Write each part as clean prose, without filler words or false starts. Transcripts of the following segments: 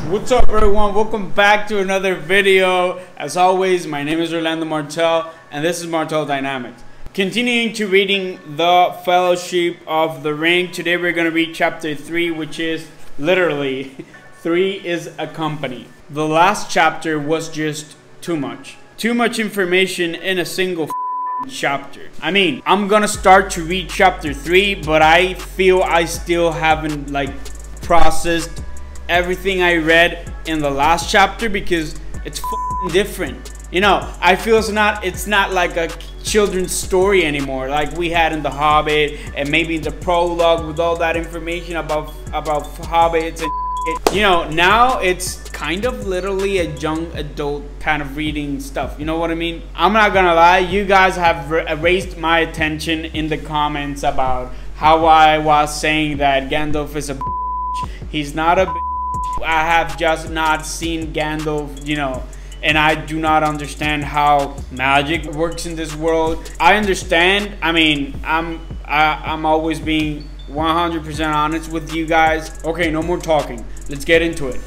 What's up everyone, welcome back to another video. As always, my name is Orlando Martel and this is Martel Dynamics. Continuing to reading the Fellowship of the Ring. Today we're going to read chapter 3, which is literally 3 is a company. The last chapter was just too much information in a single chapter. I mean, I'm gonna start to read chapter 3, but I feel I still haven't processed everything I read in the last chapter because it's different. You know, I feel it's not like a children's story anymore like we had in The Hobbit and maybe in the prologue with all that information about hobbits and shit. You know, now it's kind of literally a young adult kind of reading stuff. You know what I mean? I'm not gonna lie, you guys have raised my attention in the comments about how I was saying that Gandalf is a bitch. He's not a bitch. I have just not seen Gandalf, you know, and I do not understand how magic works in this world. I understand. I mean, I'm always being 100% honest with you guys. Okay, no more talking. Let's get into it.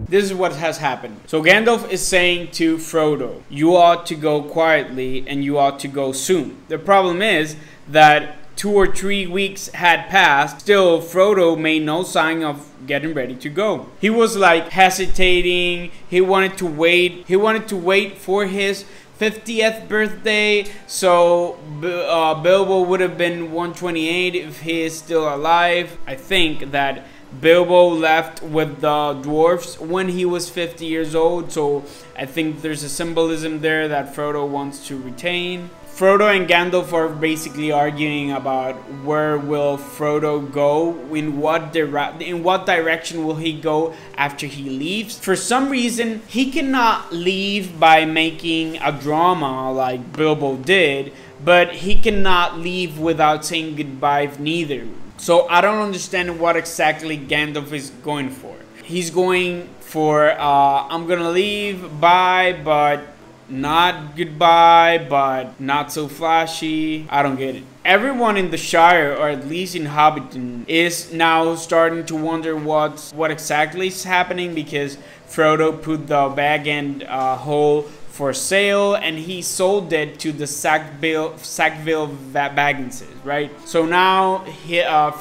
This is what has happened. So Gandalf is saying to Frodo, you ought to go quietly and you ought to go soon. The problem is that 2 or 3 weeks had passed. Still, Frodo made no sign of getting ready to go. He was like hesitating. He wanted to wait. He wanted to wait for his 50th birthday. So Bilbo would have been 128 if he is still alive. I think that Bilbo left with the dwarfs when he was 50 years old, so I think there's a symbolism there that Frodo wants to retain. Frodo and Gandalf are basically arguing about where will Frodo go, in what direction will he go after he leaves. For some reason, he cannot leave by making a drama like Bilbo did, but he cannot leave without saying goodbye neither. So I don't understand what exactly Gandalf is going for. He's going for, I'm gonna leave, bye, but not goodbye, but not so flashy. I don't get it. Everyone in the Shire, or at least in Hobbiton, is now starting to wonder what exactly is happening because Frodo put the bag and hole for sale and he sold it to the Sackville Bagginses, right? So now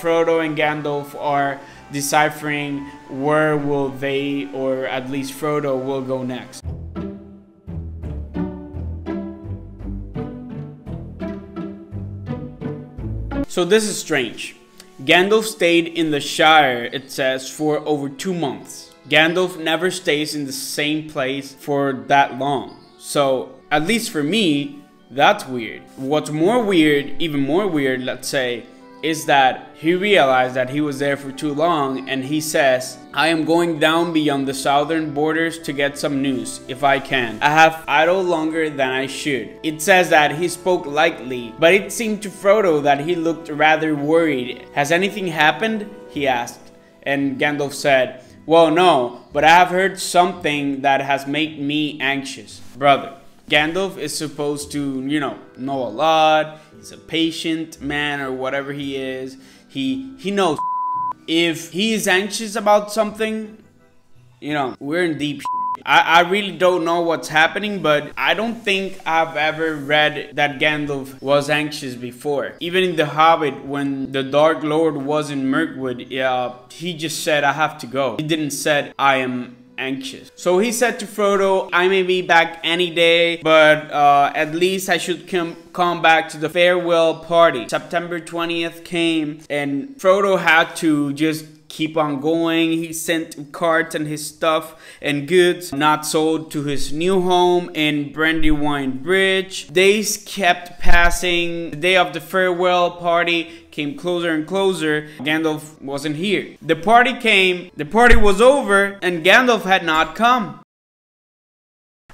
Frodo and Gandalf are deciphering where will they, or at least Frodo, will go next. So this is strange. Gandalf stayed in the Shire, it says, for over 2 months. Gandalf never stays in the same place for that long. So, at least for me, that's weird. What's more weird, even more weird, let's say, is that he realized that he was there for too long and he says, I am going down beyond the southern borders to get some news, if I can. I have idled longer than I should. It says that he spoke lightly, but it seemed to Frodo that he looked rather worried. Has anything happened? He asked. And Gandalf said, well, no, but I have heard something that has made me anxious. Brother, Gandalf is supposed to, you know a lot. He's a patient man or whatever he is. He knows. If he is anxious about something, you know, we're in deep shit. I really don't know what's happening, but I don't think I've ever read that Gandalf was anxious before. Even in The Hobbit, when the Dark Lord was in Mirkwood, he just said, I have to go. He didn't say, I am anxious. So he said to Frodo, I may be back any day, but at least I should come back to the farewell party. September 20th came and Frodo had to just keep on going. He sent carts and his stuff and goods not sold to his new home in Brandywine Bridge. Days kept passing. The day of the farewell party came closer and closer. Gandalf wasn't here. The party came, the party was over, and Gandalf had not come.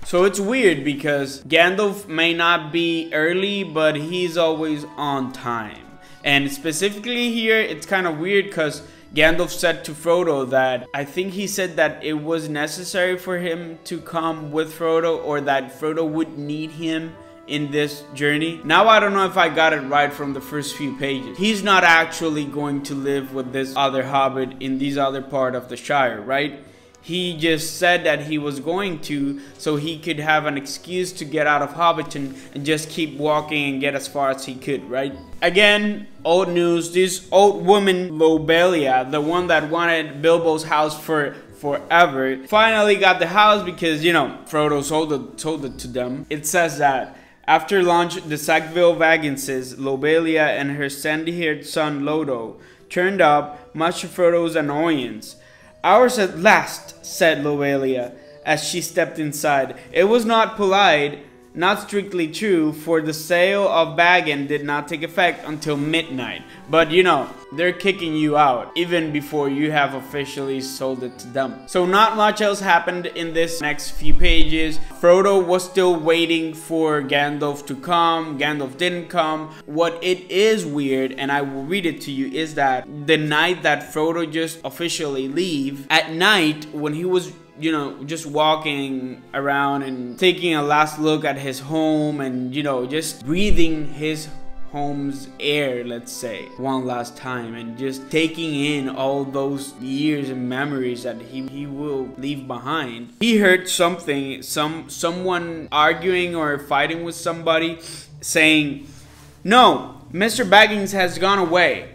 So it's weird because Gandalf may not be early, but he's always on time. And specifically here, it's kind of weird because Gandalf said to Frodo that, I think he said that it was necessary for him to come with Frodo, or that Frodo would need him in this journey. Now I don't know if I got it right from the first few pages. He's not actually going to live with this other hobbit in these other part of the Shire, right? He just said that he was going to, so he could have an excuse to get out of Hobbiton and just keep walking and get as far as he could, right? Again, old news. This old woman, Lobelia, the one that wanted Bilbo's house for forever, finally got the house because, you know, Frodo sold it to them. It says that after lunch, the Sackville Bagginses, Lobelia and her sandy-haired son Lodo, turned up, much to Frodo's annoyance. "Ours at last," said Lobelia, as she stepped inside. It was not polite, not strictly true, for the sale of Baggin did not take effect until midnight. But you know, they're kicking you out even before you have officially sold it to them. So not much else happened in this next few pages. Frodo was still waiting for Gandalf to come. Gandalf didn't come. What it is weird, and I will read it to you, is that the night that Frodo just officially leave, at night when he was, you know, just walking around and taking a last look at his home and, you know, just breathing his home's air, let's say, one last time, and just taking in all those years and memories that he will leave behind. He heard something, someone arguing or fighting with somebody, saying, "No, Mr. Baggins has gone away.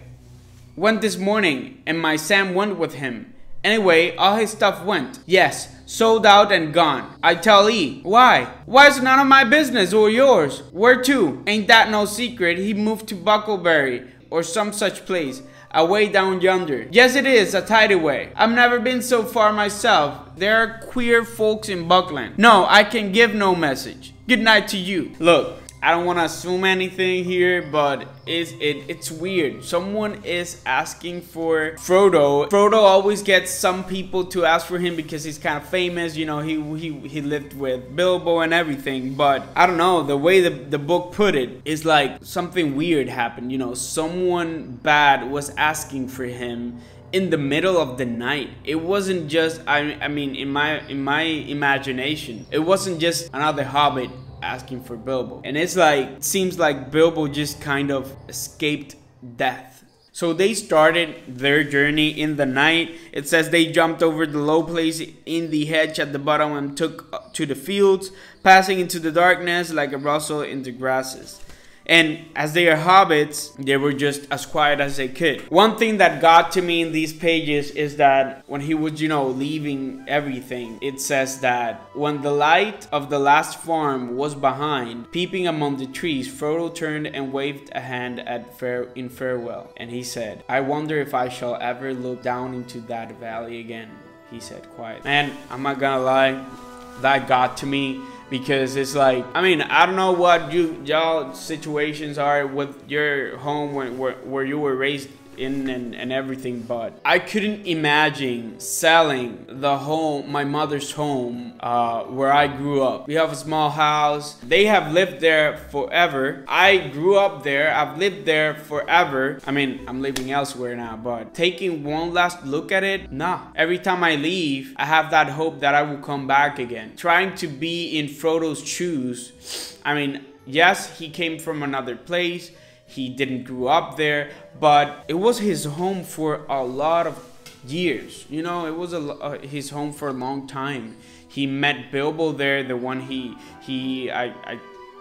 Went this morning, and my Sam went with him. Anyway, all his stuff went. Yes, sold out and gone. I tell ye." "Why?" "Why, it's none of my business or yours." "Where to?" "Ain't that no secret. He moved to Buckleberry or some such place, away down yonder." "Yes, it is, a tidy way. I've never been so far myself. There are queer folks in Buckland. No, I can give no message. Good night to you." Look, I don't want to assume anything here, but it's weird. Someone is asking for Frodo. Frodo always gets some people to ask for him because he's kind of famous. You know, he lived with Bilbo and everything. But I don't know, the way the book put it is like something weird happened. You know, someone bad was asking for him in the middle of the night. It wasn't just, I mean, in my imagination, it wasn't just another hobbit asking for Bilbo. And it's like, it seems like Bilbo just kind of escaped death. So they started their journey in the night. It says they jumped over the low place in the hedge at the bottom and took to the fields, passing into the darkness like a rustle in the grasses. And as they are hobbits, they were just as quiet as they could. One thing that got to me in these pages is that when he was, you know, leaving everything, it says that when the light of the last farm was behind, peeping among the trees, Frodo turned and waved a hand in farewell. And he said, "I wonder if I shall ever look down into that valley again," he said quietly. And I'm not gonna lie, that got to me. Because it's like, I mean, I don't know what y'all situations are with your home where you were raised in and everything, but I couldn't imagine selling the home, my mother's home, where I grew up. We have a small house. They have lived there forever. I grew up there. I've lived there forever. I mean, I'm living elsewhere now, but taking one last look at it, nah. Every time I leave, I have that hope that I will come back again. Trying to be in Frodo's shoes. I mean, yes, he came from another place. He didn't grow up there, but it was his home for a lot of years. You know, it was his home for a long time. He met Bilbo there, the one I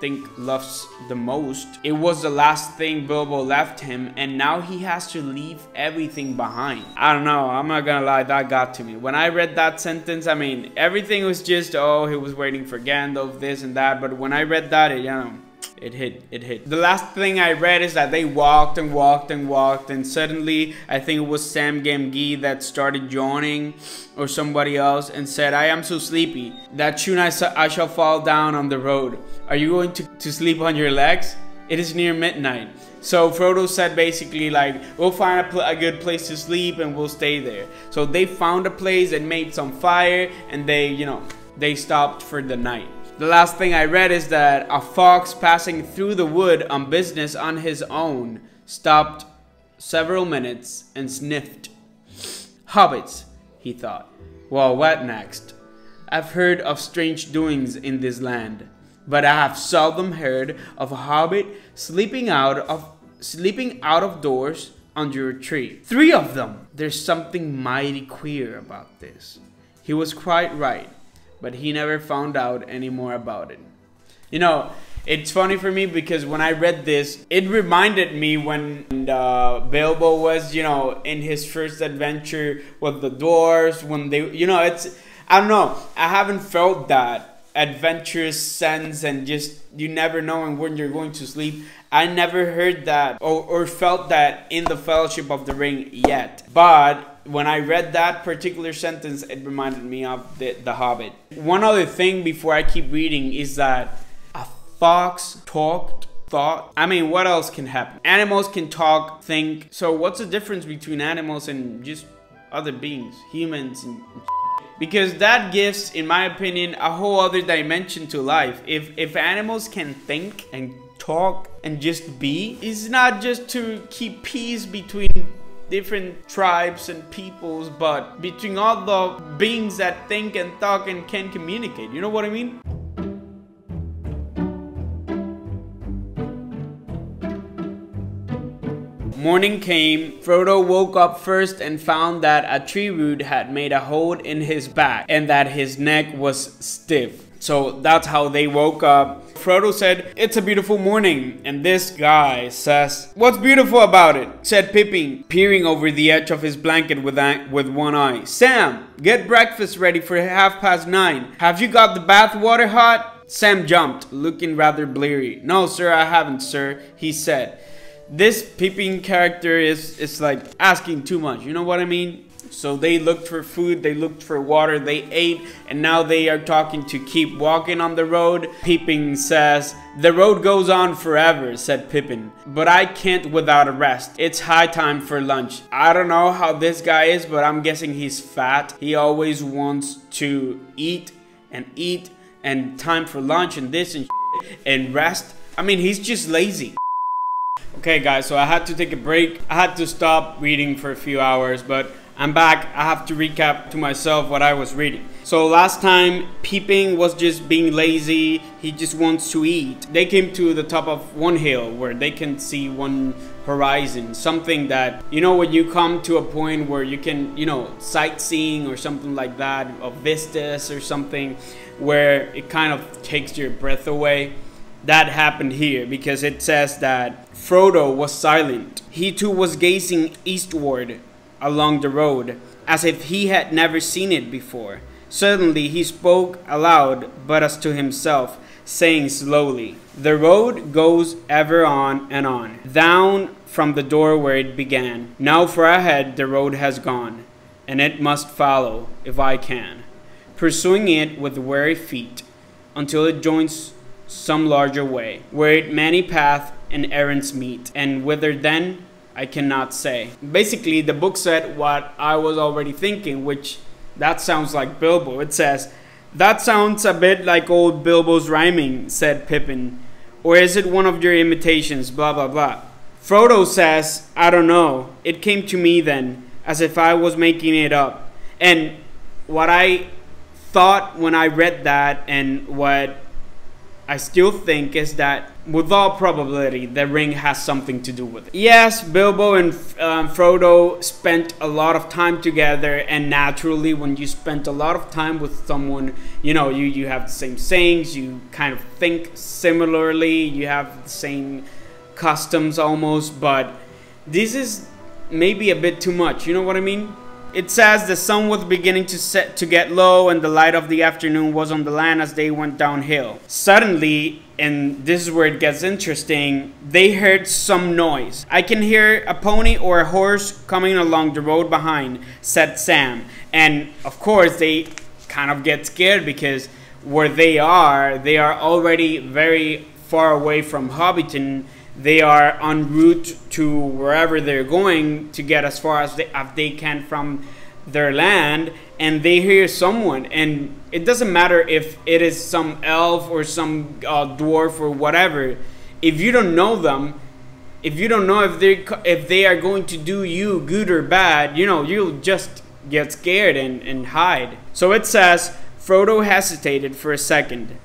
think loves the most. It was the last thing Bilbo left him, and now he has to leave everything behind. I don't know, I'm not gonna lie, that got to me. When I read that sentence, I mean, everything was just, oh, he was waiting for Gandalf, this and that, but when I read that, you know, it hit. The last thing I read is that they walked and walked and walked, and suddenly, I think it was Sam Gamgee that started yawning, or somebody else, and said, "I am so sleepy that soon I shall fall down on the road. Are you going to sleep on your legs? It is near midnight." So Frodo said basically like, we'll find a good place to sleep and we'll stay there. So they found a place and made some fire, and they, you know, they stopped for the night. The last thing I read is that a fox passing through the wood on business on his own stopped several minutes and sniffed. "Hobbits," he thought. "Well, what next? I've heard of strange doings in this land. but I have seldom heard of a hobbit sleeping out of doors under a tree. 3 of them! There's something mighty queer about this. He was quite right, but he never found out any more about it. You know, it's funny for me because when I read this, it reminded me when Bilbo was, you know, in his first adventure with the dwarves, when they, you know, I don't know, I haven't felt that adventurous sense and just you never knowing when you're going to sleep. I never heard that or felt that in the Fellowship of the Ring yet. But when I read that particular sentence, it reminded me of the Hobbit. One other thing before I keep reading is that a fox thought. I mean, what else can happen? Animals can talk, think. So what's the difference between animals and just other beings, humans and because that gives, in my opinion, a whole other dimension to life. If animals can think and talk and just be, it's not just to keep peace between different tribes and peoples, but between all the beings that think and talk and can communicate. You know what I mean? Morning came. Frodo woke up first and found that a tree root had made a hole in his back and that his neck was stiff. So that's how they woke up. Frodo said, "It's a beautiful morning." And this guy says, "What's beautiful about it?" said Pippin, peering over the edge of his blanket with one eye. "Sam, get breakfast ready for 9:30. Have you got the bath water hot?" Sam jumped, looking rather bleary. "No, sir, I haven't, sir," he said. This Pippin character is like asking too much, you know what I mean? So they looked for food, they looked for water, they ate, and now they are talking to keep walking on the road. Pippin says, "The road goes on forever," said Pippin, "but I can't without a rest. It's high time for lunch." I don't know how this guy is, but I'm guessing he's fat. He always wants to eat and time for lunch and this and shit and rest. I mean, he's just lazy. Okay guys, so I had to take a break. I had to stop reading for a few hours, but I'm back. I have to recap to myself what I was reading. So last time, Pippin was just being lazy. He just wants to eat. They came to the top of one hill where they can see one horizon. Something that, you know, when you come to a point where you can, you know, sightseeing or something like that, or vistas or something, where it kind of takes your breath away. That happened here because it says that Frodo was silent. He too was gazing eastward along the road, as if he had never seen it before. Suddenly he spoke aloud, but as to himself, saying slowly, "The road goes ever on and on, down from the door where it began. Now far ahead the road has gone, and it must follow, if I can, pursuing it with wary feet, until it joins some larger way, where it many paths and errands meet, and whither then I cannot say." Basically, the book said what I was already thinking, which that sounds like Bilbo. It says, "That sounds a bit like old Bilbo's rhyming," said Pippin. "Or is it one of your imitations, blah blah blah." Frodo says, "I don't know. It came to me then, as if I was making it up." And what I thought when I read that, and what I still think, is that with all probability the ring has something to do with it. Yes, Bilbo and Frodo spent a lot of time together, and naturally when you spend a lot of time with someone, you know, you have the same sayings, you kind of think similarly, you have the same customs almost, but this is maybe a bit too much, you know what I mean? It says the sun was beginning to get low, and the light of the afternoon was on the land as they went downhill. Suddenly, and this is where it gets interesting, they heard some noise. "I can hear a pony or a horse coming along the road behind," said Sam. And of course they kind of get scared because where they are already very far away from Hobbiton. They are en route to wherever they're going to get as far as they can from their land, and they hear someone, and it doesn't matter if it is some elf or some dwarf or whatever. If you don't know them, if you don't know if they are going to do you good or bad, you know, you'll just get scared and hide. So it says Frodo hesitated for a second.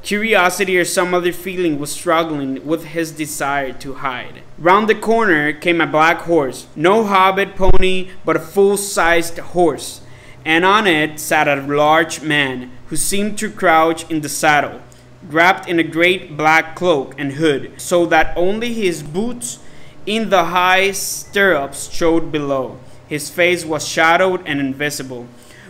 Curiosity or some other feeling was struggling with his desire to hide. Round the corner came a black horse. No hobbit pony, but a full-sized horse. And on it sat a large man, who seemed to crouch in the saddle, wrapped in a great black cloak and hood, so that only his boots in the high stirrups showed below. His face was shadowed and invisible.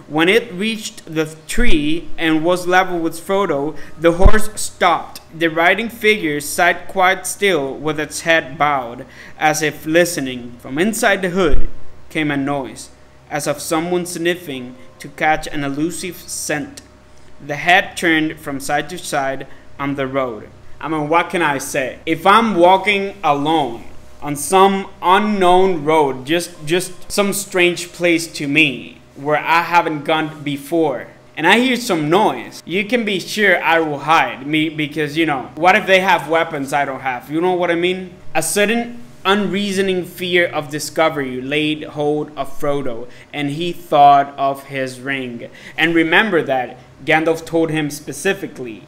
When it reached the tree and was level with Frodo, the horse stopped. The riding figure sat quite still with its head bowed, as if listening. From inside the hood came a noise, as of someone sniffing to catch an elusive scent. The head turned from side to side on the road. I mean, what can I say? If I'm walking alone on some unknown road, just some strange place to me where I haven't gone before, and I hear some noise, you can be sure I will hide me, because, you know, what if they have weapons I don't have? You know what I mean? A sudden unreasoning fear of discovery laid hold of Frodo, and he thought of his ring. And remember that Gandalf told him specifically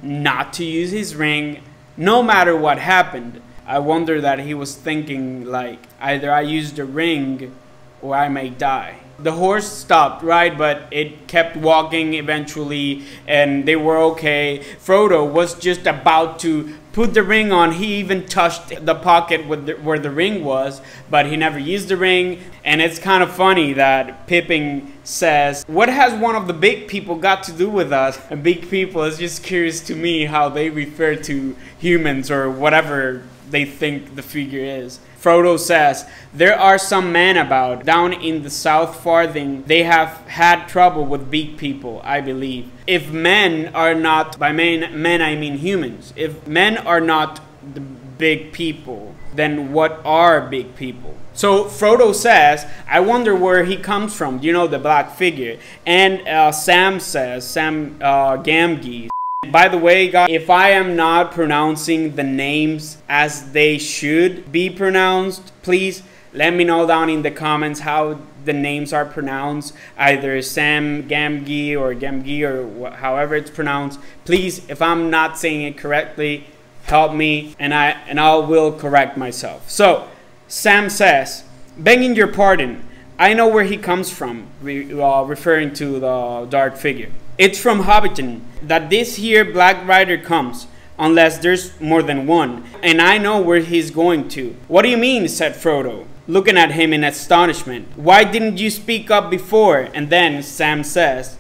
not to use his ring no matter what happened. I wonder that he was thinking, like, either I use the ring or I may die. The horse stopped, right, but it kept walking eventually, and they were okay. Frodo was just about to put the ring on. He even touched the pocket with where the ring was, but he never used the ring. And it's kind of funny that Pippin says, "What has one of the big people got to do with us?" And big people is just curious to me how they refer to humans or whatever they think the figure is. Frodo says, "There are some men about down in the South Farthing. They have had trouble with big people, I believe. If men are not, by men I mean humans, if men are not the big people, then what are big people?" So Frodo says, "I wonder where he comes from, you know, the black figure." And Sam says, Gamgee. By the way, guys, if I am not pronouncing the names as they should be pronounced, please let me know down in the comments how the names are pronounced. Either Sam Gamgee or Gamgee or however it's pronounced. Please, if I'm not saying it correctly, help me and I will correct myself. So, Sam says, "Begging your pardon, I know where he comes from," referring to the dark figure. "It's from Hobbiton that this here Black Rider comes, unless there's more than one, and I know where he's going to." "What do you mean?" said Frodo, looking at him in astonishment. "Why didn't you speak up before?" And then Sam says,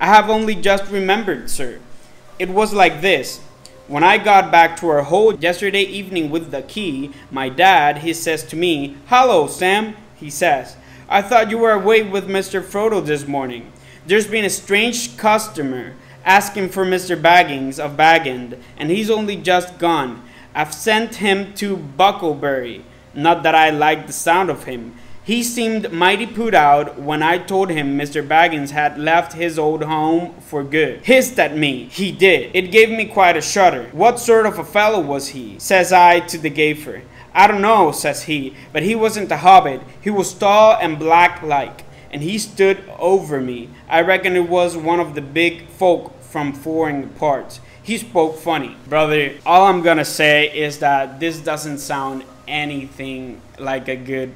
"I have only just remembered, sir. It was like this. When I got back to our hole yesterday evening with the key, my dad, he says to me, 'Hello, Sam,' he says. 'I thought you were away with Mr. Frodo this morning. There's been a strange customer asking for Mr. Baggins of Bag End, and he's only just gone. I've sent him to Bucklebury. Not that I liked the sound of him. He seemed mighty put out when I told him Mr. Baggins had left his old home for good. Hissed at me, he did. It gave me quite a shudder. 'What sort of a fellow was he?' says I to the gaffer. 'I don't know,' says he, 'but he wasn't a hobbit. He was tall and black-like, and he stood over me. I reckon it was one of the big folk from foreign parts. He spoke funny.'" Brother, all I'm gonna say is that this doesn't sound anything like a good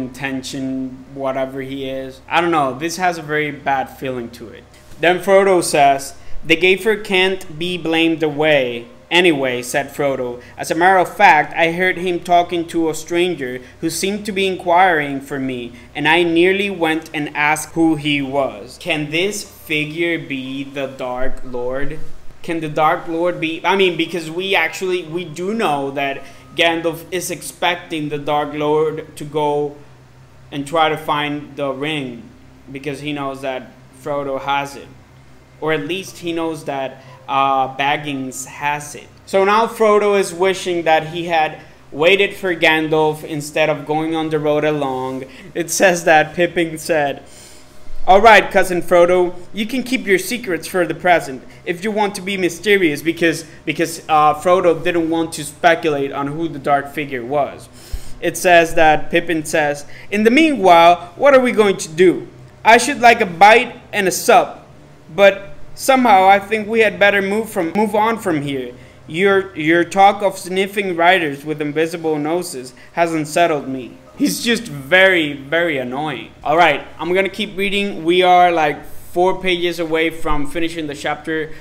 intention, whatever he is. I don't know, this has a very bad feeling to it. Then Frodo says, "The gaffer can't be blamed away. Anyway," said Frodo, "as a matter of fact, I heard him talking to a stranger who seemed to be inquiring for me, and I nearly went and asked who he was." Can this figure be the Dark Lord? Can the Dark Lord be... I mean, because we do know that Gandalf is expecting the Dark Lord to go and try to find the ring, because he knows that Frodo has it. Or at least he knows that Baggins has it. So now Frodo is wishing that he had waited for Gandalf instead of going on the road along. It says that Pippin said, "All right, cousin Frodo, you can keep your secrets for the present if you want to be mysterious," because Frodo didn't want to speculate on who the dark figure was. It says that Pippin says, "In the meanwhile, what are we going to do? I should like a bite and a sup, but Somehow I think we had better move on from here. Your talk of sniffing riders with invisible noses hasn't settled me. He's just very, very annoying. Alright, I'm gonna keep reading. We are like 4 pages away from finishing the chapter.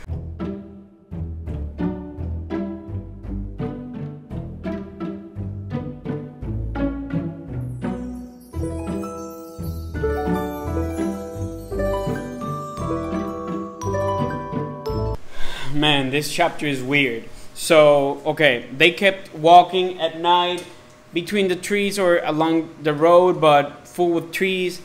Man, this chapter is weird. So, okay, they kept walking at night between the trees or along the road, but full with trees.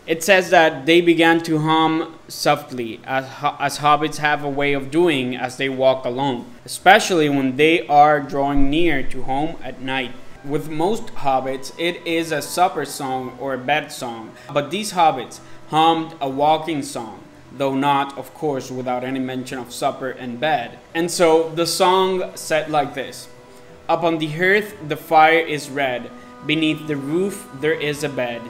It says that they began to hum softly, as hobbits have a way of doing as they walk alone, especially when they are drawing near to home at night. With most hobbits, it is a supper song or a bed song, but these hobbits hummed a walking song, though not, of course, without any mention of supper and bed. And so the song said like this: Up on the hearth the fire is red, beneath the roof there is a bed,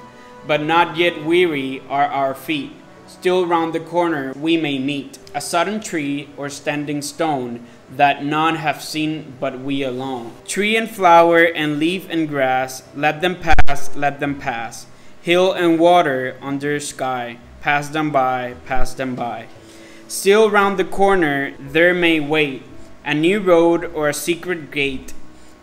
but not yet weary are our feet, still round the corner we may meet a sudden tree or standing stone that none have seen but we alone. Tree and flower and leaf and grass, let them pass, let them pass. Hill and water under sky, pass them by, pass them by. Still round the corner there may wait a new road or a secret gate,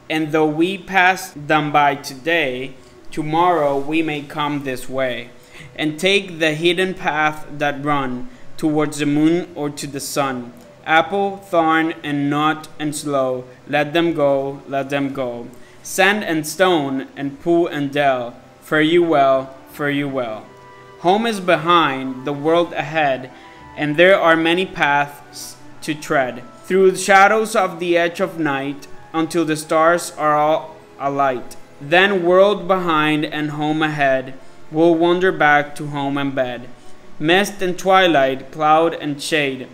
and though we pass them by today, tomorrow we may come this way, and take the hidden path that run towards the moon or to the sun. Apple, thorn, and nut and slow, let them go, let them go. Sand and stone and pool and dell, fare you well, fare you well. Home is behind, the world ahead, and there are many paths to tread, through the shadows of the edge of night, until the stars are all alight. Then world behind and home ahead, we'll wander back to home and bed. Mist and twilight, cloud and shade,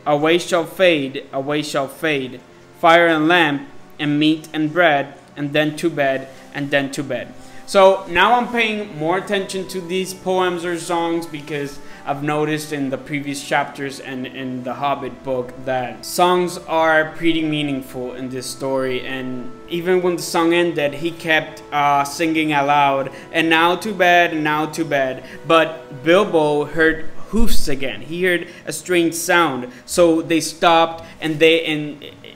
away shall fade, away shall fade. Fire and lamp, and meat and bread, and then to bed, and then to bed. So now I'm paying more attention to these poems or songs because I've noticed in the previous chapters and in the Hobbit book that songs are pretty meaningful in this story. And even when the song ended, he kept singing aloud, and now to bed, and now to bed. But Bilbo heard hoofs again. He heard a strange sound, so they stopped, and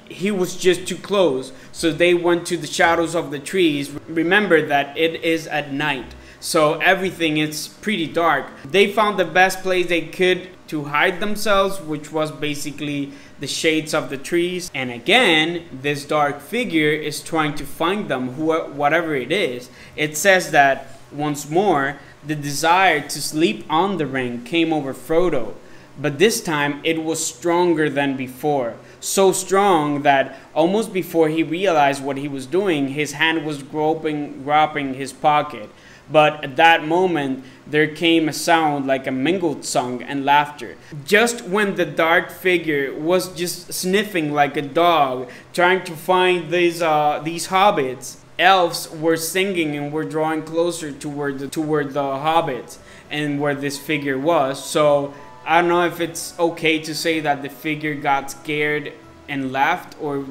he was just too close, so they went to the shadows of the trees. Remember that it is at night, so everything is pretty dark. They found the best place they could to hide themselves, which was basically the shades of the trees. And again, this dark figure is trying to find them, whatever it is. It says that once more, the desire to sleep on the ring came over Frodo, but this time it was stronger than before. So strong that almost before he realized what he was doing, his hand was groping his pocket. But at that moment, there came a sound like a mingled song and laughter. Just when the dark figure was just sniffing like a dog, trying to find these hobbits, elves were singing and were drawing closer toward the hobbits and where this figure was. So I don't know if it's okay to say that the figure got scared and left, or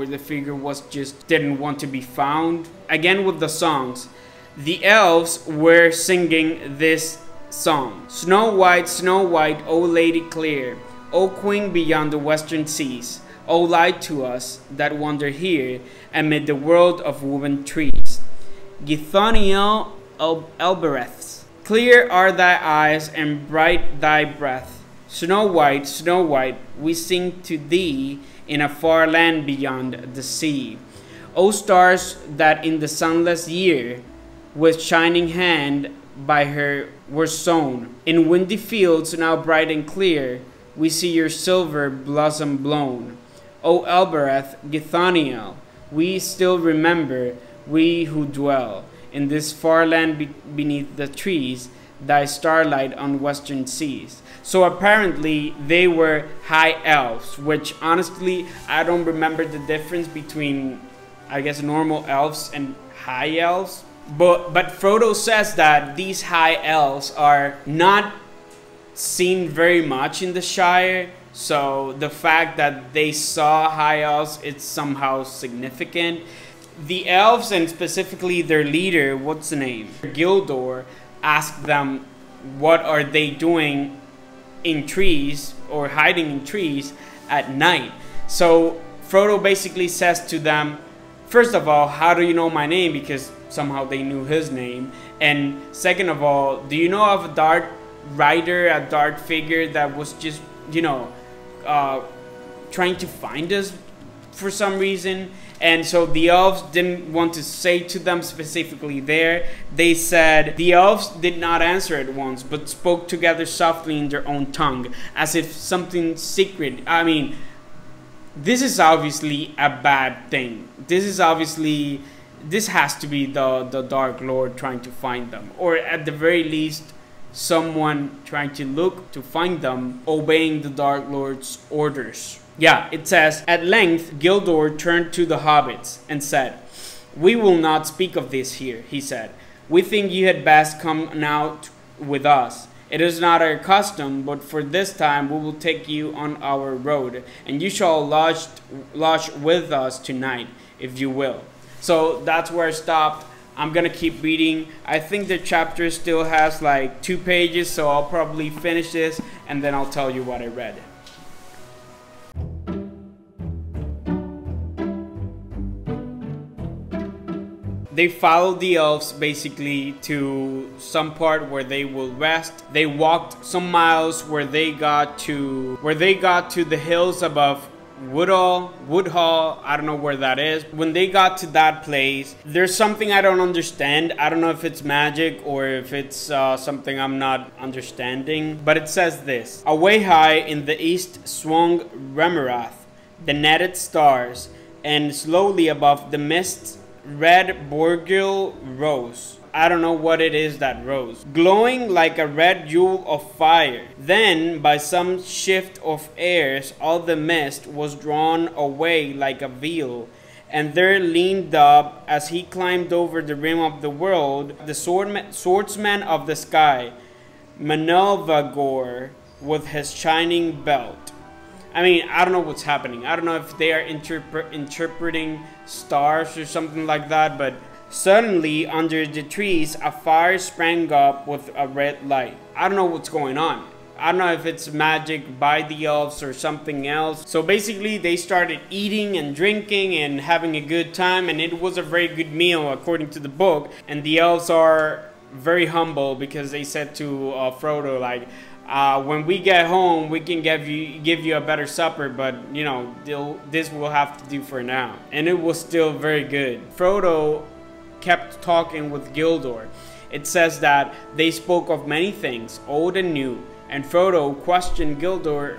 the figure was just didn't want to be found. Again with the songs, the elves were singing this song: Snow White, O Lady clear, O Queen beyond the western seas, O light to us that wander here amid the world of woven trees. Githoniel Elbereths, clear are thy eyes and bright thy breath. Snow White, we sing to thee in a far land beyond the sea. O stars that in the sunless year with shining hand by her were sown, in windy fields now bright and clear, we see your silver blossom blown. O Elbereth Githoniel, we still remember, we who dwell in this far land beneath the trees, thy starlight on western seas. So apparently they were high elves, which honestly I don't remember the difference between, I guess, normal elves and high elves. But Frodo says that these high elves are not seen very much in the Shire. So the fact that they saw high elves, it's somehow significant. The elves, and specifically their leader, what's the name? Gildor, asked them what are they doing in trees or hiding in trees at night. So Frodo basically says to them, first of all, how do you know my name? Because somehow they knew his name. And second of all, do you know of a dark rider, a dark figure that was just, you know, trying to find us for some reason? And so the elves didn't want to say to them specifically there. They said the elves did not answer at once, but spoke together softly in their own tongue, as if something secret. I mean, this is obviously a bad thing. This has to be the Dark Lord trying to find them, or at the very least someone trying to look to find them, obeying the Dark Lord's orders. Yeah, it says, at length Gildor turned to the hobbits and said, we will not speak of this here, he said. We think you had best come out with us. It is not our custom, but for this time we will take you on our road, and you shall lodge with us tonight, if you will. So that's where I stopped. I'm gonna keep reading. I think the chapter still has like 2 pages, so I'll probably finish this and then I'll tell you what I read. They followed the elves basically to some part where they will rest. They walked some miles where they got to the hills above Woodhall. I don't know where that is. When they got to that place, there's something I don't understand. I don't know if it's magic or if it's something I'm not understanding. But it says this: away high in the east swung Remarath, the netted stars, and slowly above the mists red Borgil rose. I don't know what it is that rose, glowing like a red jewel of fire. Then, by some shift of airs, all the mist was drawn away like a veil, and there leaned up, as he climbed over the rim of the world, the swordsman of the sky, Manelvagor, with his shining belt. I mean, I don't know what's happening. I don't know if they are interpreting stars or something like that, but suddenly under the trees a fire sprang up with a red light. I don't know what's going on. I don't know if it's magic by the elves or something else. So basically they started eating and drinking and having a good time, and it was a very good meal according to the book. And the elves are very humble because they said to Frodo, like, when we get home, we can give you a better supper, but you know, this will have to do for now. And it was still very good. Frodo kept talking with Gildor. It says that they spoke of many things, old and new, and Frodo questioned Gildor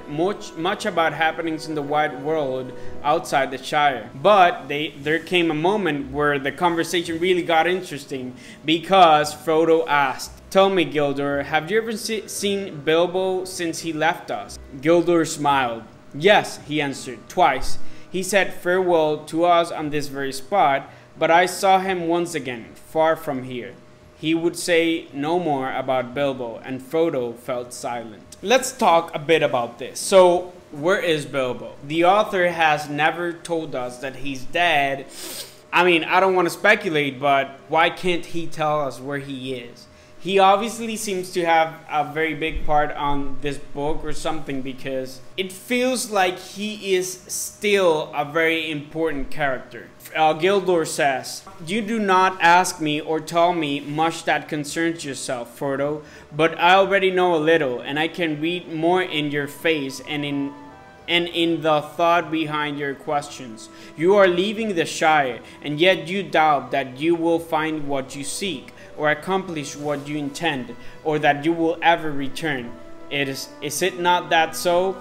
much about happenings in the wide world outside the Shire. But there came a moment where the conversation really got interesting, because Frodo asked, tell me, Gildor, have you ever seen Bilbo since he left us? Gildor smiled. Yes, he answered, twice. He said farewell to us on this very spot, but I saw him once again, far from here. He would say no more about Bilbo, and Frodo felt silent. Let's talk a bit about this. So, where is Bilbo? The author has never told us that he's dead. I mean, I don't want to speculate, but why can't he tell us where he is? He obviously seems to have a very big part on this book or something, because it feels like he is still a very important character. Gildor says, you do not ask me or tell me much that concerns yourself, Frodo, but I already know a little, and I can read more in your face and in the thought behind your questions. You are leaving the Shire, and yet you doubt that you will find what you seek, or accomplish what you intend, or that you will ever return. Is it not that so?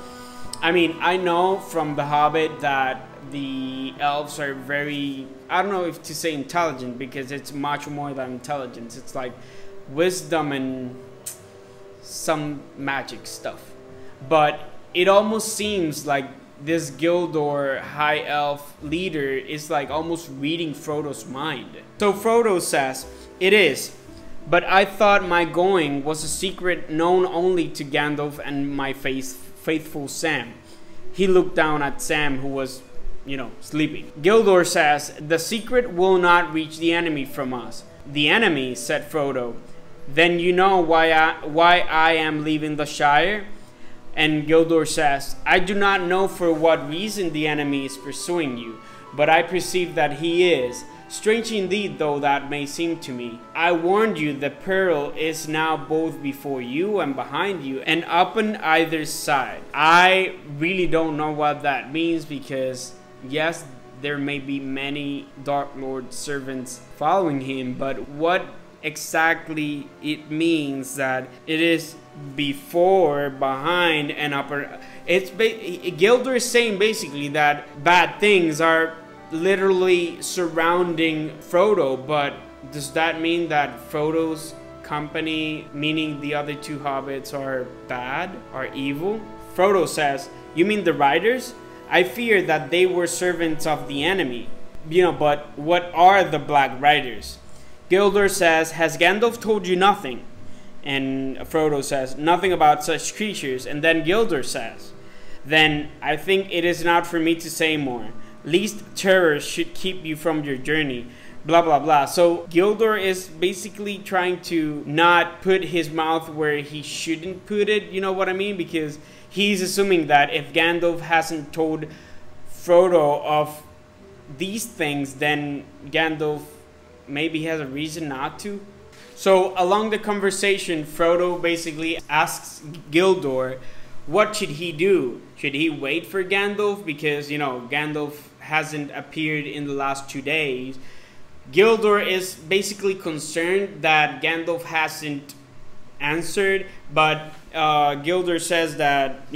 I mean, I know from The Hobbit that the elves are very, I don't know if to say intelligent, because it's much more than intelligence. It's like wisdom and some magic stuff. But it almost seems like this Gildor high elf leader is like almost reading Frodo's mind. So Frodo says, it is. But I thought my going was a secret known only to Gandalf and my faithful Sam. He looked down at Sam, who was, sleeping. Gildor says, the secret will not reach the enemy from us. The enemy, said Frodo. Then you know why I am leaving the Shire? And Gildor says, I do not know for what reason the enemy is pursuing you, but I perceive that he is. Strange indeed though that may seem to me. I warned you the peril is now both before you and behind you, and up on either side. I really don't know what that means, because yes, there may be many Dark Lord servants following him, but what exactly it means that it is before, behind, and upper. Gildor is saying basically that bad things are literally surrounding Frodo, but does that mean that Frodo's company, meaning the other two hobbits, are bad, are evil? Frodo says, you mean the riders? I fear that they were servants of the enemy. But what are the Black Riders? Gildor says, has Gandalf told you nothing? And Frodo says, nothing about such creatures. And then Gildor says, then I think it is not for me to say more. Least terror should keep you from your journey. Blah, blah, blah. So Gildor is basically trying to not put his mouth where he shouldn't put it. You know what I mean? Because he's assuming that if Gandalf hasn't told Frodo of these things, then Gandalf maybe has a reason not to. So along the conversation, Frodo basically asks Gildor, what should he do? Should he wait for Gandalf? Because, Gandalf hasn't appeared in the last 2 days. Gildor is basically concerned that Gandalf hasn't answered, but Gildor says that,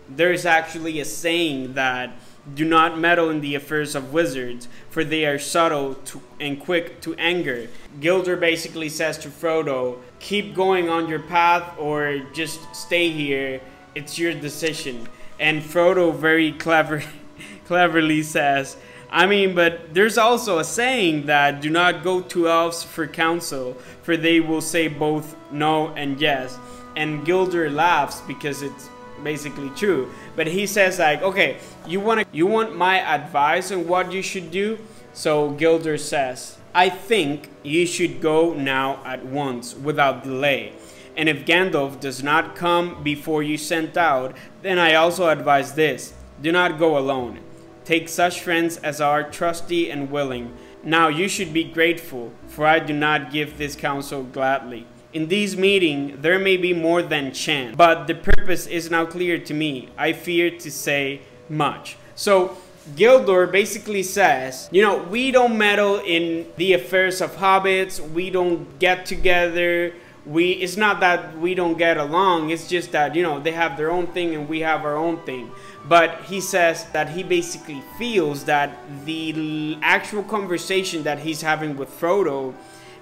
there is actually a saying that do not meddle in the affairs of wizards, for they are subtle and quick to anger. Gildor basically says to Frodo, keep going on your path or just stay here. It's your decision. And Frodo very cleverly says, but there's also a saying that do not go to elves for counsel, for they will say both no and yes. And Gildor laughs because it's basically true. But he says like, okay, you want my advice on what you should do? So Gildor says, I think you should go now at once without delay. And if Gandalf does not come before you sent out, then I also advise this. Do not go alone. Take such friends as are trusty and willing. Now you should be grateful, for I do not give this counsel gladly. In these meetings there may be more than chance, but the purpose is now clear to me. I fear to say much. So Gildor basically says, we don't meddle in the affairs of hobbits. We don't get together. It's not that we don't get along. It's just that, they have their own thing and we have our own thing. But he says that he basically feels that the actual conversation that he's having with Frodo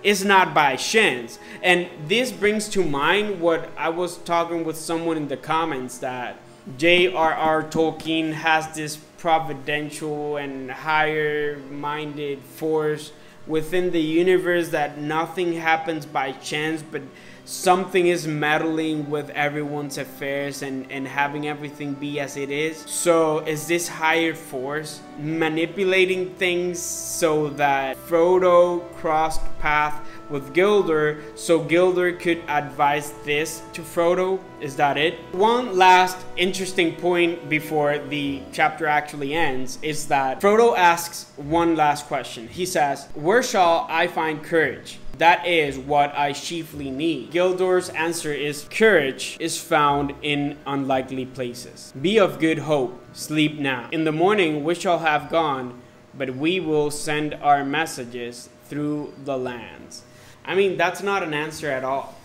is not by chance. And this brings to mind what I was talking with someone in the comments, that j.r.r. Tolkien has this providential and higher minded force within the universe, that nothing happens by chance, but something is meddling with everyone's affairs and having everything be as it is. So is this higher force manipulating things so that Frodo crossed path with Gildor, so Gildor could advise this to Frodo? Is that it? One last interesting point before the chapter actually ends is that Frodo asks one last question. He says, where shall I find courage? That is what I chiefly need. Gildor's answer is, courage is found in unlikely places. Be of good hope. Sleep now. In the morning we shall have gone, but we will send our messages through the lands. That's not an answer at all.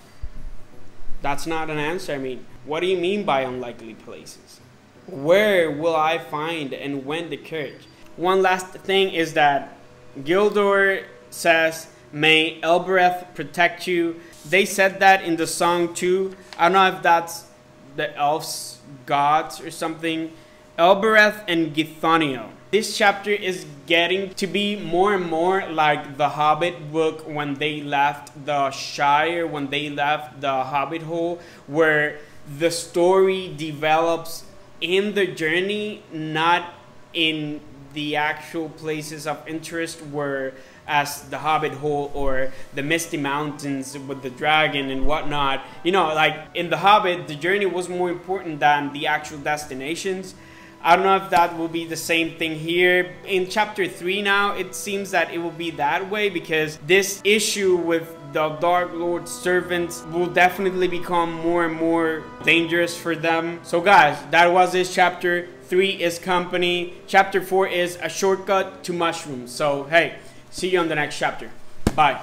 That's not an answer. What do you mean by unlikely places? Where will I find and when the courage? One last thing is that Gildor says, may Elbereth protect you. They said that in the song too. I don't know if that's the elves' gods or something. Elbereth and Githonio. This chapter is getting to be more and more like the Hobbit book when they left the Shire, when they left the Hobbit hole, where the story develops in the journey, not in the actual places of interest, where as the Hobbit hole or the Misty Mountains with the dragon and whatnot. You know, like in the Hobbit, the journey was more important than the actual destinations. I don't know if that will be the same thing here. In chapter 3 now, it seems that it will be that way, because this issue with the Dark Lord's servants will definitely become more and more dangerous for them. So guys, that was this chapter. 3 is company. Chapter 4 is a shortcut to mushrooms. So hey, see you on the next chapter. Bye.